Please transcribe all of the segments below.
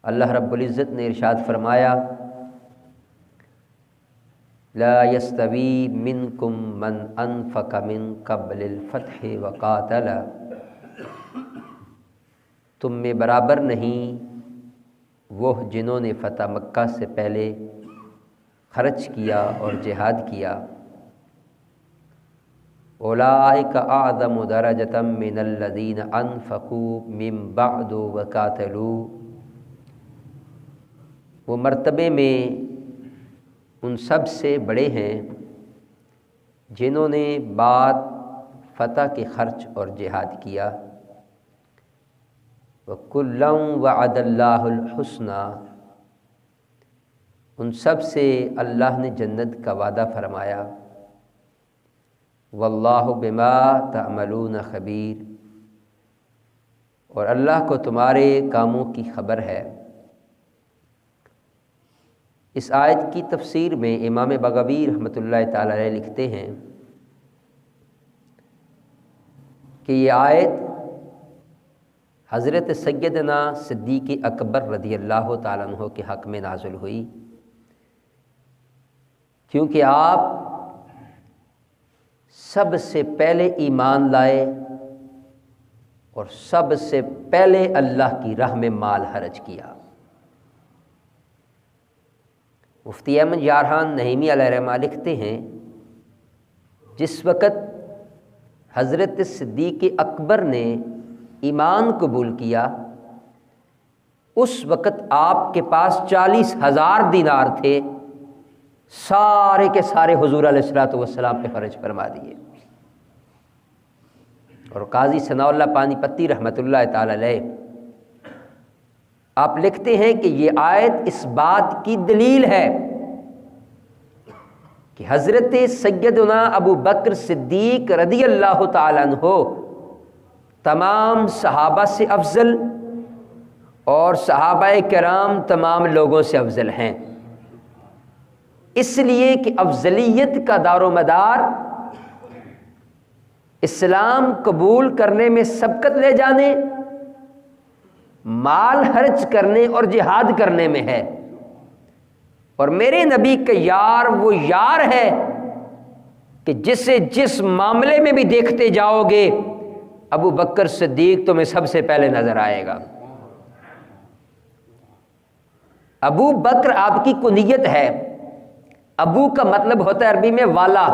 اللہ رب العزت نے ارشاد فرمایا لا یستوی منکم من انفق من قبل الفتح وقاتل، تم میں برابر نہیں وہ جنہوں نے فتح مکہ سے پہلے خرچ کیا اور جہاد کیا، اولئک اعظم درجۃ من الذین انفقوا من بعد وقاتلوا، وہ مرتبے میں ان سب سے بڑے ہیں جنہوں نے بعد فتح کے خرچ اور جہاد کیا، وَكُلًّا وَعَدَ اللَّهُ الْحُسْنَى، ان سب سے اللہ نے جنت کا وعدہ فرمایا، وَاللَّهُ بِمَا تَعْمَلُونَ خَبِيرٌ، اور اللہ کو تمہارے کاموں کی خبر ہے۔ اس آیت کی تفسیر میں امام بغوی رحمۃ اللہ تعالی علیہ لکھتے ہیں کہ یہ آیت حضرت سیدنا صدیق اکبر رضی اللہ تعالیٰ عنہ کے حق میں نازل ہوئی، کیونکہ آپ سب سے پہلے ایمان لائے اور سب سے پہلے اللہ کی راہ میں مال خرچ کیا۔ مفتی احمد یارحان نعیمی علیہ رحمہ لکھتے ہیں جس وقت حضرت صدیق اکبر نے ایمان قبول کیا اس وقت آپ کے پاس 40,000 دینار تھے، سارے کے سارے حضور علیہ الصلوۃ والسلام پہ خرچ فرما دیے۔ اور قاضی ثناء اللہ پانی پتی رحمۃ اللہ تعالی علیہ آپ لکھتے ہیں کہ یہ آیت اس بات کی دلیل ہے کہ حضرت سیدنا ابو بکر صدیق رضی اللہ تعالیٰ عنہ تمام صحابہ سے افضل اور صحابہ کرام تمام لوگوں سے افضل ہیں، اس لیے کہ افضلیت کا دار و مدار اسلام قبول کرنے میں سبقت لے جانے، مال خرچ کرنے اور جہاد کرنے میں ہے، اور میرے نبی کا یار وہ یار ہے کہ جسے جس معاملے میں بھی دیکھتے جاؤ گے ابو بکر صدیق تمہیں سب سے پہلے نظر آئے گا۔ ابو بکر آپ کی کنیت ہے، ابو کا مطلب ہوتا ہے عربی میں والا،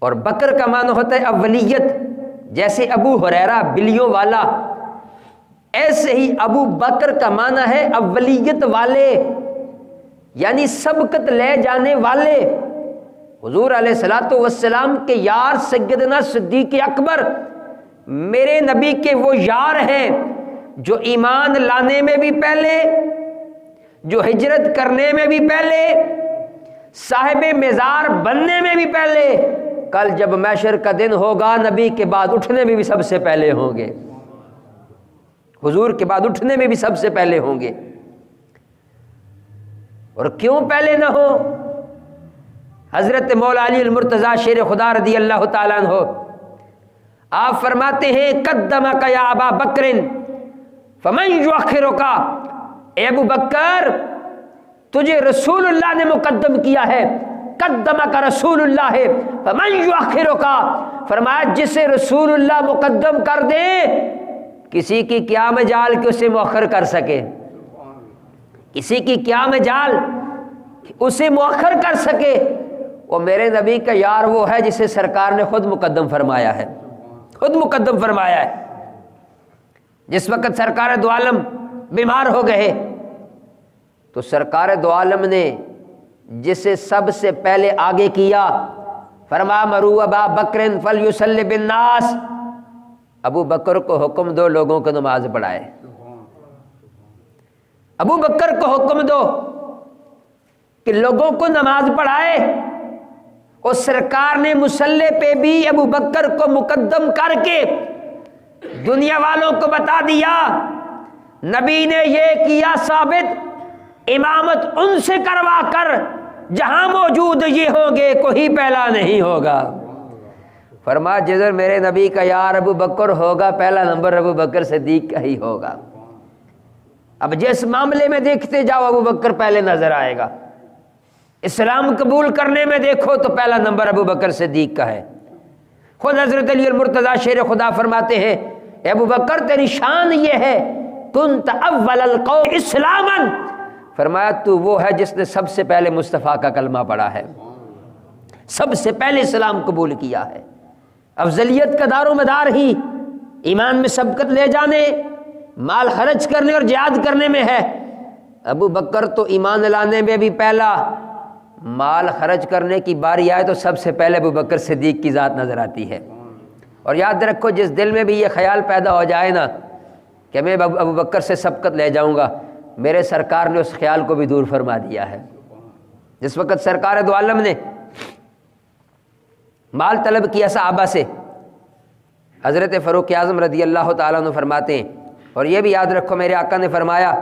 اور بکر کا معنی ہوتا ہے اولیت، جیسے ابو ہریرہ بلیوں والا، ایسے ہی ابو بکر کا معنی ہے اولیت والے، یعنی سبقت لے جانے والے۔ حضور علیہ الصلوۃ والسلام کے یار سیدنا صدیق اکبر میرے نبی کے وہ یار ہیں جو ایمان لانے میں بھی پہلے، جو ہجرت کرنے میں بھی پہلے، صاحب مزار بننے میں بھی پہلے، کل جب محشر کا دن ہوگا نبی کے بعد اٹھنے میں بھی سب سے پہلے ہوں گے، حضور کے بعد اٹھنے میں بھی سب سے پہلے ہوں گے۔ اور کیوں پہلے نہ ہو؟ حضرت مولا علی المرتضیٰ شیر خدا رضی اللہ تعالیٰ عنہ آپ فرماتے ہیں قدمک یا ابا بکر فمن یؤخرک، اے ابو بکر تجھے رسول اللہ نے مقدم کیا ہے، قدمک رسول اللہ فمن یؤخرک، فرمایا جسے رسول اللہ مقدم کر دے کسی کی کیا مجال کہ اسے مؤخر کر سکے، کسی کی کیا مجال اسے مؤخر کر سکے۔ وہ میرے نبی کا یار وہ ہے جسے سرکار نے خود مقدم فرمایا ہے، خود مقدم فرمایا ہے۔ جس وقت سرکار دو عالم بیمار ہو گئے تو سرکار دو عالم نے جسے سب سے پہلے آگے کیا، فرمایا مرو ابا بکر فلیصلی بالناس، ابو بکر کو حکم دو لوگوں کو نماز پڑھائے، ابو بکر کو حکم دو کہ لوگوں کو نماز پڑھائے۔ اور سرکار نے مصلی پہ بھی ابو بکر کو مقدم کر کے دنیا والوں کو بتا دیا نبی نے یہ کیا ثابت، امامت ان سے کروا کر جہاں موجود یہ ہوں گے کوئی پہلا نہیں ہوگا۔ فرمایا جدھر میرے نبی کا یار ابو بکر ہوگا پہلا نمبر ابو بکر صدیق کا ہی ہوگا۔ اب جس معاملے میں دیکھتے جاؤ ابو بکر پہلے نظر آئے گا. اسلام قبول کرنے میں دیکھو تو پہلا نمبر ابو بکر صدیق کا ہے. خود حضرت علی المرتضیٰ شیر خدا فرماتے ہیں اے ابو بکر تیری شان یہ ہے کنت اول القوم اسلاما، فرمایا تو وہ ہے جس نے سب سے پہلے مصطفیٰ کا کلمہ پڑھا ہے، سب سے پہلے اسلام قبول کیا ہے. افضلیت کا دار و مدار ہی ایمان میں سبقت لے جانے، مال خرچ کرنے اور جہاد کرنے میں ہے. ابو بکر تو ایمان لانے میں بھی پہلا، مال خرچ کرنے کی باری آئے تو سب سے پہلے ابو بکر صدیق کی ذات نظر آتی ہے. اور یاد رکھو جس دل میں بھی یہ خیال پیدا ہو جائے نا کہ میں ابو بکر سے سبقت لے جاؤں گا، میرے سرکار نے اس خیال کو بھی دور فرما دیا ہے. جس وقت سرکار دو عالم نے مال طلب کیا صحابہ سے، حضرت فاروق اعظم رضی اللہ تعالیٰ عنہ فرماتے ہیں، اور یہ بھی یاد رکھو میرے آقا نے فرمایا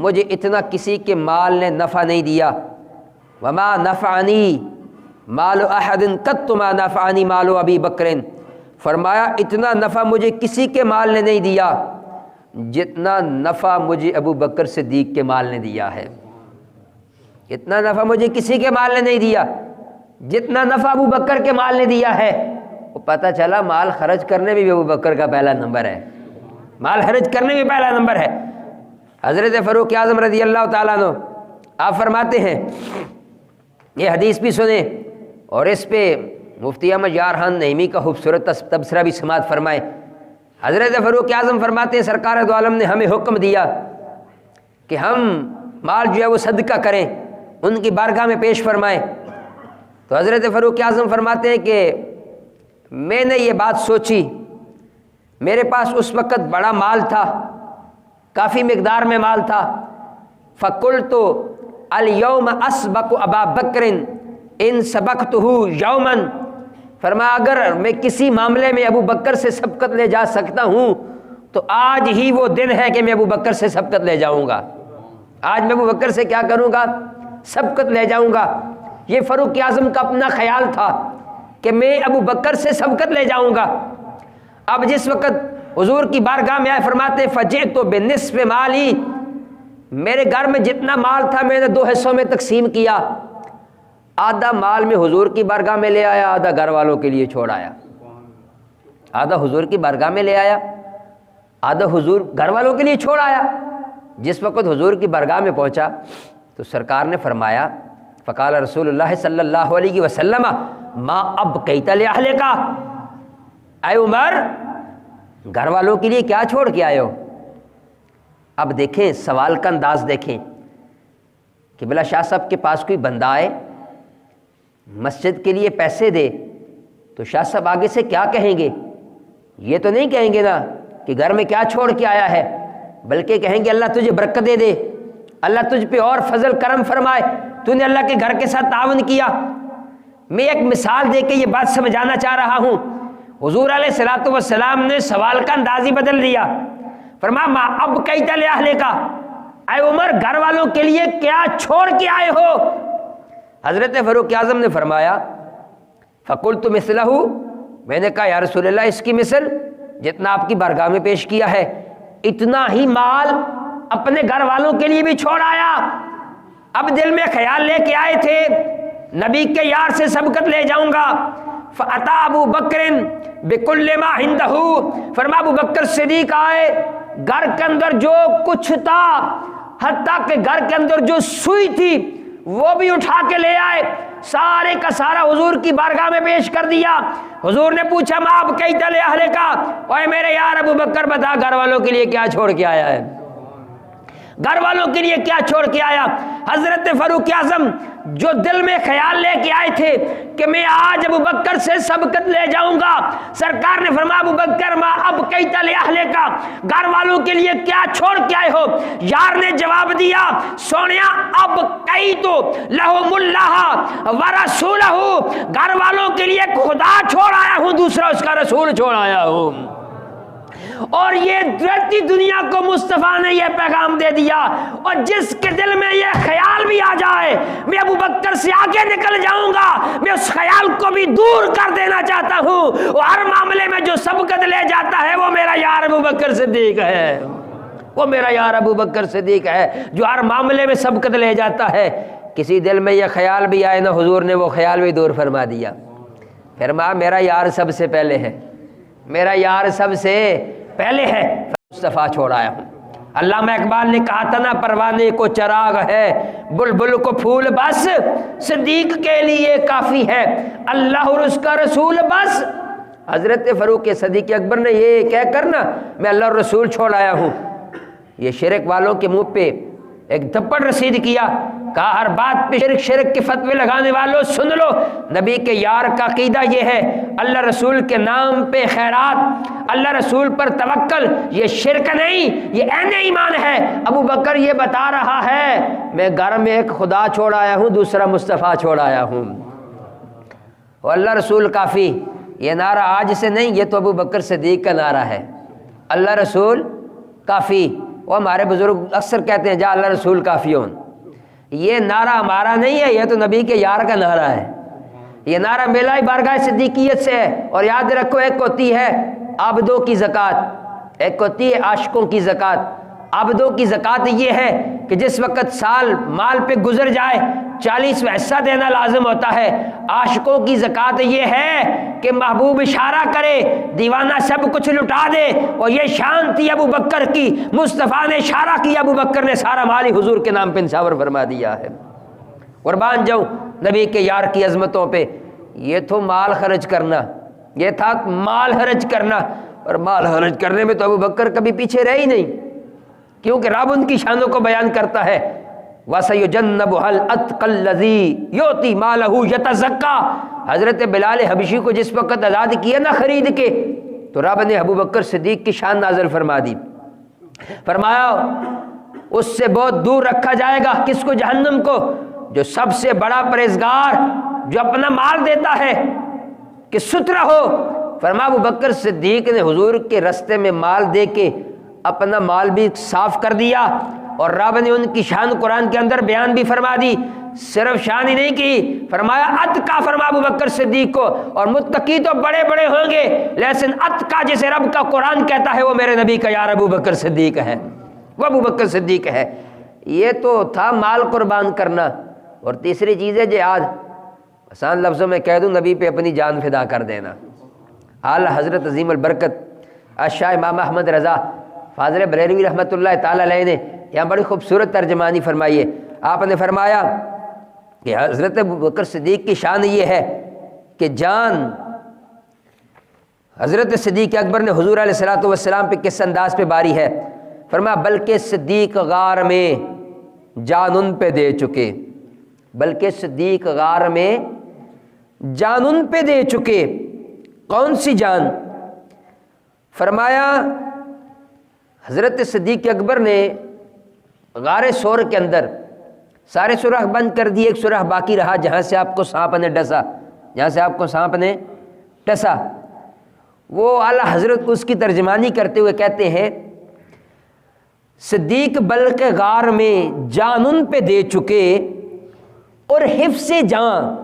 مجھے اتنا کسی کے مال نے نفع نہیں دیا، وما نفعنی مال احد قط ما نفعنی مال ابی بکر، فرمایا اتنا نفع مجھے کسی کے مال نے نہیں دیا جتنا نفع مجھے ابو بکر صدیق کے مال نے دیا ہے. اتنا نفع مجھے کسی کے مال نے نہیں دیا جتنا نفع ابو بکر کے مال نے دیا ہے. وہ پتہ چلا مال خرچ کرنے میں بھی ابو بکر کا پہلا نمبر ہے، مال خرچ کرنے میں پہلا نمبر ہے. حضرت فاروق اعظم رضی اللہ تعالیٰ عنہ آپ فرماتے ہیں، یہ حدیث بھی سنیں اور اس پہ مفتی احمد یار خان نعیمی کا خوبصورت تبصرہ بھی سماعت فرمائے. حضرت فاروق اعظم فرماتے ہیں سرکار دو عالم نے ہمیں حکم دیا کہ ہم مال جو ہے وہ صدقہ کریں، ان کی بارگاہ میں پیش فرمائیں. تو حضرت فاروق اعظم فرماتے ہیں کہ میں نے یہ بات سوچی، میرے پاس اس وقت بڑا مال تھا، کافی مقدار میں مال تھا. فقلت الیوم اسبق ابا بکر ان سبقتہ یوما، فرمایا اگر میں کسی معاملے میں ابو بکر سے سبقت لے جا سکتا ہوں تو آج ہی وہ دن ہے کہ میں ابو بکر سے سبقت لے جاؤں گا. آج میں ابو بکر سے کیا کروں گا؟ سبقت لے جاؤں گا. یہ فاروق اعظم کا اپنا خیال تھا کہ میں ابو بکر سے سبقت لے جاؤں گا. اب جس وقت حضور کی بارگاہ میں آئے فرماتے فجئت بنصف مالی، میرے گھر میں جتنا مال تھا میں نے 2 حصوں میں تقسیم کیا. آدھا مال میں حضور کی بارگاہ میں لے آیا، آدھا گھر والوں کے لیے چھوڑ آیا. آدھا حضور کی بارگاہ میں لے آیا، آدھا حضور گھر والوں کے لیے چھوڑ آیا. جس وقت حضور کی بارگاہ میں پہنچا تو سرکار نے فرمایا فقال رسول اللہ صلی اللہ علیہ وسلم ما ابقیت لأہلک، اے عمر گھر والوں کے لیے کیا چھوڑ کے آئے ہو؟ اب دیکھیں سوال کا انداز دیکھیں کہ بلا شاہ صاحب کے پاس کوئی بندہ آئے مسجد کے لیے پیسے دے تو شاہ صاحب آگے سے کیا کہیں گے؟ یہ تو نہیں کہیں گے نا کہ گھر میں کیا چھوڑ کے آیا ہے، بلکہ کہیں گے اللہ تجھے برکت دے دے، اللہ تجھ پہ اور فضل کرم فرمائے، تو نے اللہ کے گھر کے ساتھ تعاون کیا. میں ایک مثال دے کے یہ بات سمجھانا چاہ رہا ہوں. حضور علیہ الصلوۃ والسلام نے سوال کا انداز ہی بدل دیا. فرمایا ما ابقیت لأہلک، اے عمر گھر والوں کے لیے کیا چھوڑ کے آئے ہو؟ حضرت فاروق اعظم نے فرمایا فقلت مثلہ، میں نے کہا یا رسول اللہ اس کی مثل جتنا آپ کی بارگاہ میں پیش کیا ہے، اتنا ہی مال اپنے گھر والوں کے لیے بھی چھوڑ آیا. اب دل میں خیال لے کے آئے تھے نبی کے یار سے سبقت لے جاؤں گا. فاتا ابو بکر بکل ما عنده، فرمایا ابو بکر صدیق آئے، گھر کے اندر جو کچھ تھا حتیٰ کہ گھر کے اندر جو سوئی تھی وہ بھی اٹھا کے لے آئے، سارے کا سارا حضور کی بارگاہ میں پیش کر دیا. حضور نے پوچھا ما ابقیت لأہلک، اوے میرے یار ابو بکر بتا گھر والوں کے لیے کیا چھوڑ کے آیا ہے؟ گھر والوں کے لیے کیا چھوڑ کے آیا؟ حضرت فاروق اعظم جو دل میں خیال لے کے آئے تھے کہ میں آج ابو بکر سے سبقت لے جاؤں گا، سرکار نے فرمایا ابو بکر ما ابقیت لأہلک، گھر والوں کے لیے کیا چھوڑ کے آئے ہو؟ یار نے جواب دیا سونیا ابقیت لہم اللہ ورسولہ، گھر والوں کے لیے خدا چھوڑ آیا ہوں، دوسرا اس کا رسول چھوڑ آیا ہوں. اور یہ درتی دنیا کو مصطفیٰ نے یہ پیغام دے دیا. اور جس کے دل میں یہ خیال بھی آ جائے میں ابو بکر سے آگے نکل جاؤں گا، میں اس خیال کو بھی دور کر دینا چاہتا ہوں. اور ہر معاملے میں جو سبقت لے جاتا ہے وہ میرا یار ابو بکر صدیق ہے. وہ میرا یار ابو بکر صدیق ہے جو ہر معاملے میں سبقت لے جاتا ہے۔ کسی دل میں یہ خیال بھی آئے نا، حضور نے وہ خیال بھی دور فرما دیا، فرمایا میرا یار سب سے پہلے ہے، میرا یار سب سے پہلے ہے، مصطفیٰ چھوڑ آیا ہوں۔ علامہ اقبال نے کہا تھا نا، پروانے کو چراغ ہے بلبل کو پھول بس، صدیق کے لیے کافی ہے اللہ اور اس کا رسول بس۔ حضرت فاروق صدیق اکبر نے یہ کہہ کر نا میں اللہ اور رسول چھوڑ آیا ہوں، یہ شرک والوں کے منہ پہ ایک تھپڑ رسید کیا، کہا ہر بات پہ شرک شرک کے فتوے لگانے والوں سن لو، نبی کے یار کا عقیدہ یہ ہے اللہ رسول کے نام پہ خیرات، اللہ رسول پر توکل، یہ شرک نہیں، یہ عین ایمان ہے۔ ابو بکر یہ بتا رہا ہے میں گھر میں ایک خدا چھوڑ آیا ہوں، دوسرا مصطفیٰ چھوڑ آیا ہوں، اور اللہ رسول کافی، یہ نعرہ آج سے نہیں، یہ تو ابو بکر صدیق کا نعرہ ہے، اللہ رسول کافی۔ وہ ہمارے بزرگ اکثر کہتے ہیں جا اللہ رسول کافی ہون، یہ نعرہ ہمارا نہیں ہے، یہ تو نبی کے یار کا نعرہ ہے، یہ نعرہ میلہ بارگاہ صدیقیت سے ہے۔ اور یاد رکھو ایک ہوتی ہے عابدوں کی زکوٰۃ، ایک ہوتی ہے عاشقوں کی زکوٰۃ۔ عابدوں کی زکوٰۃ یہ ہے کہ جس وقت سال مال پہ گزر جائے 40واں حصہ دینا لازم ہوتا ہے۔ عاشقوں کی زکوٰۃ یہ ہے کہ محبوب اشارہ کرے دیوانہ سب کچھ لٹا دے، اور یہ شان تھی ابو بکر کی، مصطفیٰ نے اشارہ کیا، ابو بکر نے سارا مال ہی حضور کے نام پہ نچھاور فرما دیا ہے۔ قربان جاؤں نبی کے یار کی عظمتوں پہ۔ یہ تو مال خرچ کرنا، یہ تھا مال خرچ کرنا، اور مال خرچ کرنے میں تو ابو بکر کبھی پیچھے رہے ہی نہیں، کیونکہ رب ان کی شانوں کو بیان کرتا ہے وَسَيُجَنَّبُهَا الْأَتْقَى الَّذِي يُؤْتِي مَالَهُ يَتَزَكَّى۔ حضرت بلال حبشی کو جس وقت آزاد کیا نا خرید کے، تو رب نے ابو بکر صدیق کی شان نازل فرما دی، فرمایا اس سے بہت دور رکھا جائے گا، کس کو؟ جہنم کو، جو سب سے بڑا پرہیزگار، جو اپنا مال دیتا ہے کہ سترا ہو۔ فرمایا ابو بکر صدیق نے حضور کے رستے میں مال دے کے اپنا مال بھی صاف کر دیا، اور رب نے ان کی شان قرآن کے اندر بیان بھی فرما دی، صرف شان ہی نہیں کی، فرمایا اتقا، فرمایا ابو بکر صدیق کو۔ اور متقی تو بڑے بڑے ہوں گے، لیکن اتقا جسے رب کا قرآن کہتا ہے وہ میرے نبی کا یار ابو بکر صدیق ہے، وہ ابو بکر صدیق ہے۔ یہ تو تھا مال قربان کرنا۔ اور تیسری چیز ہے جہاد، آسان لفظوں میں کہہ دوں نبی پہ اپنی جان فدا کر دینا۔ اعلیٰ حضرت عظیم البرکت شاہ امام احمد رضا فاضل بریلوی رحمۃ اللہ تعالیٰ علیہ نے یہاں بڑی خوبصورت ترجمانی فرمائی ہے۔ آپ نے فرمایا کہ حضرت ابو بکر صدیق کی شان یہ ہے کہ جان حضرت صدیق اکبر نے حضور علیہ الصلوۃ والسلام پہ کس انداز پہ باری ہے، فرمایا بلکہ صدیق غار میں جان ان پہ دے چکے، بلکہ صدیق غار میں جان ان پہ دے چکے۔ کون سی جان؟ فرمایا حضرت صدیق اکبر نے غار سور کے اندر سارے سوراخ بند کر دیے، ایک سوراخ باقی رہا جہاں سے آپ کو سانپ نے ڈسا، جہاں سے آپ کو سانپ نے ڈسا۔ وہ اعلیٰ حضرت اس کی ترجمانی کرتے ہوئے کہتے ہیں صدیق بلکہ غار میں جان ان پہ دے چکے، اور حفظ جان،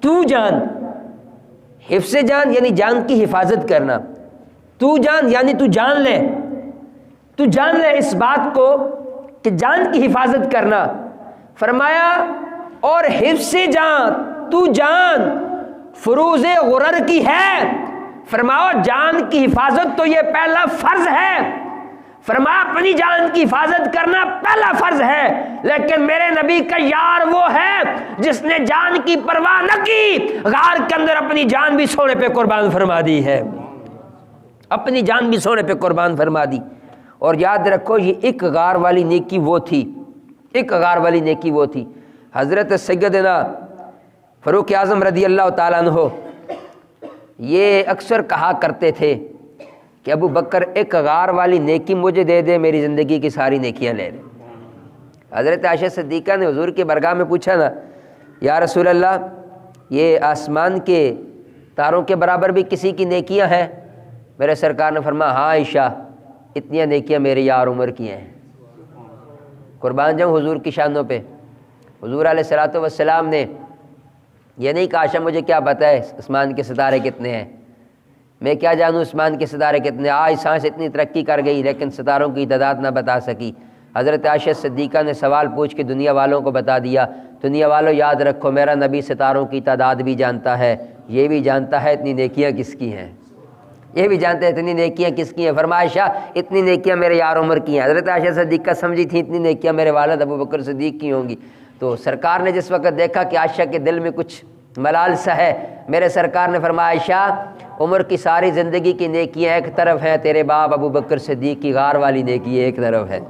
تو جان، حفظ جان یعنی جان کی حفاظت کرنا، تو جان یعنی تو جان لے، تو جان لے اس بات کو کہ جان کی حفاظت کرنا۔ فرمایا اور حفظ جان، تو جان فروز غرر کی ہے، فرمایا جان کی حفاظت تو یہ پہلا فرض ہے، فرمایا اپنی جان کی حفاظت کرنا پہلا فرض ہے، لیکن میرے نبی کا یار وہ ہے جس نے جان کی پرواہ نہ کی، غار کے اندر اپنی جان بھی سونے پہ قربان فرما دی ہے، اپنی جان بھی سونے پہ قربان فرما دی۔ اور یاد رکھو یہ ایک غار والی نیکی وہ تھی، ایک غار والی نیکی وہ تھی۔ حضرت سیدنا فاروق اعظم رضی اللہ تعالیٰ عنہ یہ اکثر کہا کرتے تھے کہ ابو بکر ایک غار والی نیکی مجھے دے دے، میری زندگی کی ساری نیکیاں لے لے۔ حضرت عائشہ صدیقہ نے حضور کی بارگاہ میں پوچھا نا یا رسول اللہ یہ آسمان کے تاروں کے برابر بھی کسی کی نیکیاں ہیں؟ میرے سرکار نے فرمایا ہاں عائشہ، اتنی نیکیاں میرے یار عمر کی ہیں۔ قربان جاؤں حضور کی شانوں پہ۔ حضور علیہ الصلوۃ والسلام نے یہ نہیں کہا عائشہ مجھے کیا پتہ ہے آسمان کے ستارے کتنے ہیں، میں کیا جانوں عثمان کے ستارے کتنے، آج سائنس اتنی ترقی کر گئی لیکن ستاروں کی تعداد نہ بتا سکی۔ حضرت عائشہ صدیقہ نے سوال پوچھ کے دنیا والوں کو بتا دیا، دنیا والوں یاد رکھو میرا نبی ستاروں کی تعداد بھی جانتا ہے، یہ بھی جانتا ہے اتنی نیکیاں کس کی ہیں، یہ بھی جانتے ہیں اتنی نیکیاں کس کی ہیں۔ فرمایا عائشہ اتنی نیکیاں میرے یار عمر کی ہیں۔ حضرت عائشہ صدیقہ سمجھی تھیں اتنی نیکیاں میرے والد ابو بکر صدیق کی ہوں گی۔ تو سرکار نے جس وقت دیکھا کہ عائشہ کے دل میں کچھ ملال سا ہے، میرے سرکار نے فرمایا عائشہ عمر کی ساری زندگی کی نیکیاں ایک طرف ہیں، تیرے باپ ابو بکر صدیق کی غار والی نیکی ایک طرف ہے،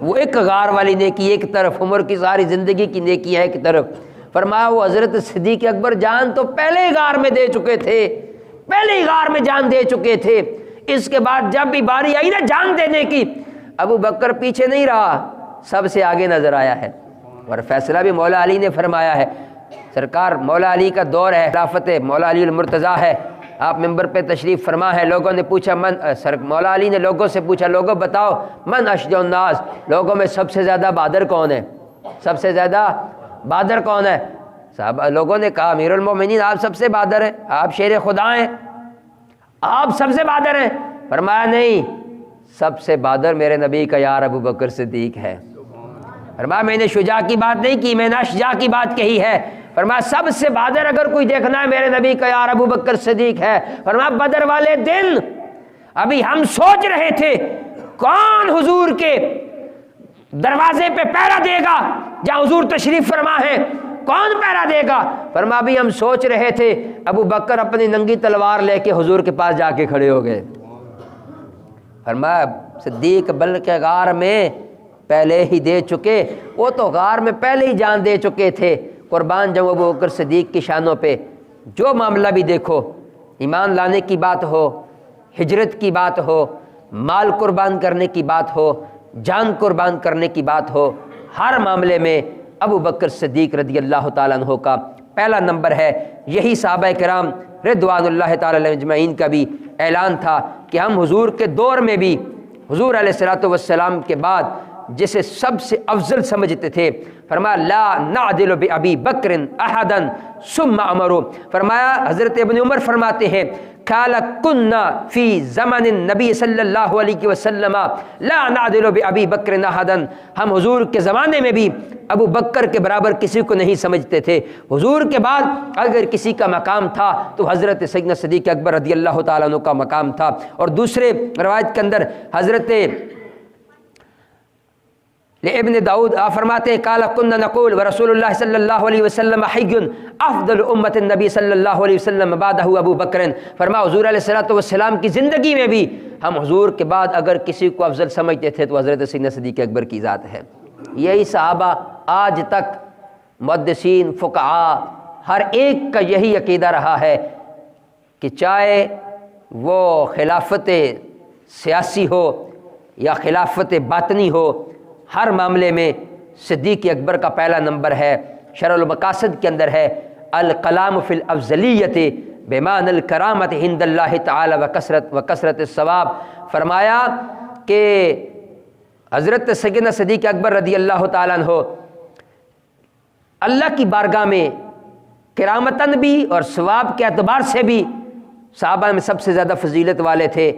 وہ ایک غار والی نیکی ایک طرف، عمر کی ساری زندگی کی نیکیاں ایک طرف۔ فرمایا وہ حضرت صدیق اکبر جان تو پہلے ہی غار میں دے چکے تھے، پہلے ہی غار میں جان دے چکے تھے، اس کے بعد جب بھی باری آئی نا جان دینے کی، ابو بکر پیچھے نہیں رہا، سب سے آگے نظر آیا ہے، اور فیصلہ بھی مولا علی نے فرمایا ہے۔ سرکار مولا علی کا دور ہے، خلافت مولا علی المرتضیٰ ہے، آپ ممبر پہ تشریف فرما ہے۔ لوگوں نے پوچھا مولا علی نے لوگوں سے پوچھا لوگوں بتاؤ من اشجع الناس، لوگوں میں سب سے زیادہ بہادر کون ہے، سب سے زیادہ بہادر کون ہے؟ صحابہ لوگوں نے کہا امیر المومنین آپ سب سے بہادر ہیں، آپ شیر خدا ہیں، آپ سب سے بہادر ہیں۔ فرمایا نہیں، سب سے بہادر میرے نبی کا یار ابو بکر صدیق ہے۔ فرمایا میں نے شجاع کی بات نہیں کی، میں نے اشجاع کی بات کہی ہے۔ فرمایا سب سے بہادر اگر کوئی دیکھنا ہے میرے نبی کا یار ابو بکر صدیق ہے۔ فرمایا بدر والے دن ابھی ہم سوچ رہے تھے کون حضور کے دروازے پہ پہرا دے گا، جہاں حضور تشریف فرما ہے کون پہرا دے گا؟ فرمایا ابھی ہم سوچ رہے تھے، ابو بکر اپنی ننگی تلوار لے کے حضور کے پاس جا کے کھڑے ہو گئے۔ فرمایا صدیق بلکہ غار میں پہلے ہی دے چکے، وہ تو غار میں پہلے ہی جان دے چکے تھے۔ قربان جاؤں ابو بکر صدیق کی شانوں پہ، جو معاملہ بھی دیکھو، ایمان لانے کی بات ہو، ہجرت کی بات ہو، مال قربان کرنے کی بات ہو، جان قربان کرنے کی بات ہو، ہر معاملے میں ابو بکر صدیق رضی اللہ تعالیٰ عنہ کا پہلا نمبر ہے۔ یہی صحابہ کرام رضوان اللہ تعالیٰ علیہم اجمعین کا بھی اعلان تھا کہ ہم حضور کے دور میں بھی حضور علیہ الصلوۃ والسلام کے بعد جسے سب سے افضل سمجھتے تھے، فرمایا لا نعدل بأبی بکر احدا ثم عمر۔ فرمایا حضرت ابن عمر فرماتے ہیں قال كنا فی زمن النبی صلی اللہ علیہ وسلم لا نعدل بأبی بکر احدا، ہم حضور کے زمانے میں بھی ابو بکر کے برابر کسی کو نہیں سمجھتے تھے۔ حضور کے بعد اگر کسی کا مقام تھا تو حضرت سیدنا صدیق اکبر رضی اللہ تعالیٰ عنہ کا مقام تھا۔ اور دوسرے روایت کے اندر حضرت ابن داؤد فرماتے ہیں قال كنا نقول ورسول اللہ صلی اللہ علیہ وسلم حی افضل امت النبی صلی اللہ علیہ وسلم بعدہ ابو بکر۔ فرمایا حضور علیہ الصلوۃ والسلام کی زندگی میں بھی ہم حضور کے بعد اگر کسی کو افضل سمجھتے تھے تو حضرت سیدنا صدیق اکبر کی ذات ہے۔ یہی صحابہ آج تک محدثین فقہاء ہر ایک کا یہی عقیدہ رہا ہے کہ چاہے وہ خلافت سیاسی ہو یا خلافت باطنی ہو، ہر معاملے میں صدیق اکبر کا پہلا نمبر ہے۔ شرح المقاصد کے اندر ہے الکلام فی الافضلیت بمعنی الکرامت عند اللہ تعالی وکثرت الثواب۔ فرمایا کہ حضرت سیدنا صدیق اکبر رضی اللہ تعالیٰ عنہ اللہ کی بارگاہ میں کرامتاً بھی اور ثواب کے اعتبار سے بھی صحابہ میں سب سے زیادہ فضیلت والے تھے۔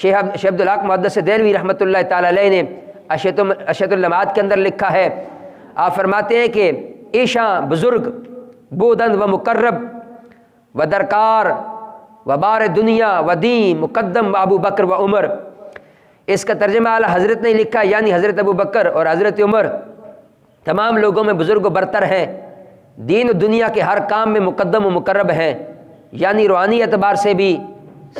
شیخ عبدالحق محدث دہلوی رحمۃ اللہ تعالیٰ علیہ نے اشہد اللمعات کے اندر لکھا ہے، آپ فرماتے ہیں کہ ایشاں بزرگ بودند و مقرب و درکار و بار دنیا و دین مقدم و ابو بکر و عمر۔ اس کا ترجمہ اعلیٰ حضرت نے لکھا، یعنی حضرت ابو بکر اور حضرت عمر تمام لوگوں میں بزرگ و برتر ہیں، دین و دنیا کے ہر کام میں مقدم و مقرب ہیں، یعنی روحانی اعتبار سے بھی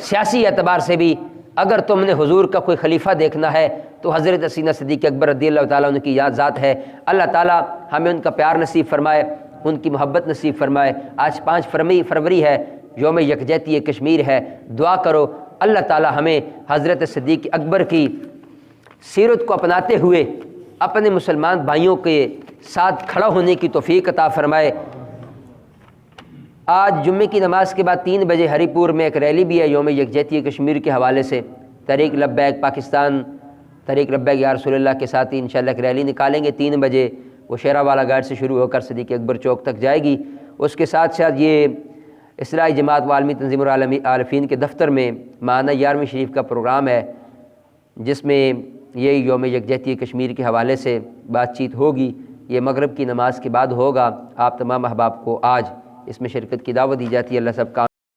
سیاسی اعتبار سے بھی۔ اگر تم نے حضور کا کوئی خلیفہ دیکھنا ہے تو حضرت سیدنا صدیق اکبر رضی اللہ تعالیٰ عنہ کی یاد ذات ہے۔ اللہ تعالیٰ ہمیں ان کا پیار نصیب فرمائے، ان کی محبت نصیب فرمائے۔ آج 5 فروری ہے، یوم یکجہتی کشمیر ہے۔ دعا کرو اللہ تعالیٰ ہمیں حضرت صدیق اکبر کی سیرت کو اپناتے ہوئے اپنے مسلمان بھائیوں کے ساتھ کھڑا ہونے کی توفیق عطا فرمائے۔ آج جمعے کی نماز کے بعد 3 بجے ہری پور میں ایک ریلی بھی ہے یوم یکجہتی کشمیر کے حوالے سے۔ تحریک لبیک پاکستان، تحریک لبیک یا رسول اللہ کے ساتھ ہی انشاءاللہ ایک ریلی نکالیں گے 3 بجے، وہ شیرہ والا گھاٹ سے شروع ہو کر صدیق اکبر چوک تک جائے گی۔ اس کے ساتھ ساتھ یہ اصلاحی جماعت و عالمی تنظیم العالفین کے دفتر میں ماہانہ 11ویں شریف کا پروگرام ہے، جس میں یہ یوم یکجہتی کشمیر کے حوالے سے بات چیت ہوگی۔ یہ مغرب کی نماز کے بعد ہوگا۔ آپ تمام احباب کو آج اس میں شرکت کی دعوت دی جاتی ہے۔ اللہ سب کا